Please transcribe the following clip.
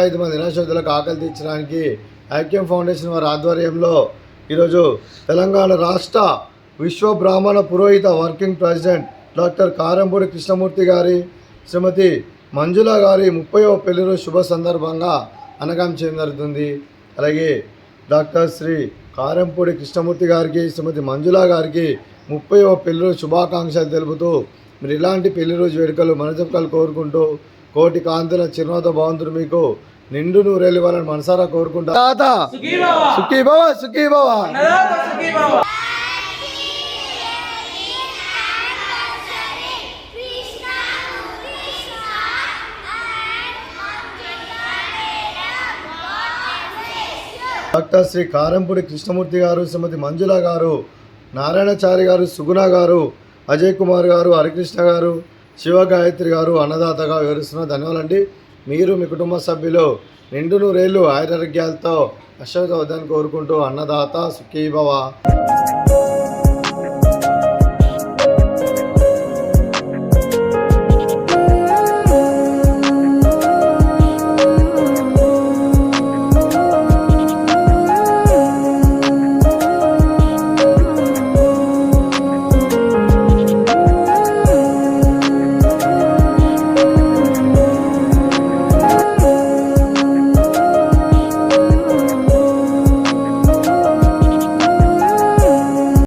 105 మంది నిరాశ్రతులకు ఆకలి తీర్చడానికి ఐక్యం ఫౌండేషన్ వారి ఆధ్వర్యంలో ఈరోజు తెలంగాణ రాష్ట్ర విశ్వ బ్రాహ్మణ పురోహిత working president doctor Karampudi Krishnamurthy గారి శ్రీమతి మంజుల గారి 30వ పెళ్లి రోజు శుభ సందర్భంగా అన్నదానం చేయడం జరుగుతుంది. అలాగే డాక్టర్ శ్రీ కారంపూడి కృష్ణమూర్తి గారికి శ్రీమతి మంజుల గారికి 30వ పెళ్లి రోజు శుభాకాంక్షలు తెలుపుతూ మీరు ఇలాంటి పెళ్లి రోజు వేడుకలు మనజపకాలు కోరుకుంటూ కోటి కాంతుల చిరునవ్వుతో భగవంతుడు మీకు నిండు నూరేళ్ళు ఇవ్వాలని మనసారా కోరుకుంటా. సుఖీ భవ సుఖీ భవ. డాక్టర్ శ్రీ కారంపూడి కృష్ణమూర్తి గారు, శ్రీమతి మంజుల గారు, నారాయణచారి గారు, సుగుణ గారు, అజయ్ కుమార్ గారు, హరికృష్ణ గారు, శివగాయత్రి గారు అన్నదాతగా వివరిస్తున్న ధన్యవాదాలండి. మీరు మీ కుటుంబ సభ్యులు నిండు నూరేళ్ళు ఆయురారోగ్యాలతో అశ్వత వద్దని కోరుకుంటూ అన్నదాత సుఖీ భవ.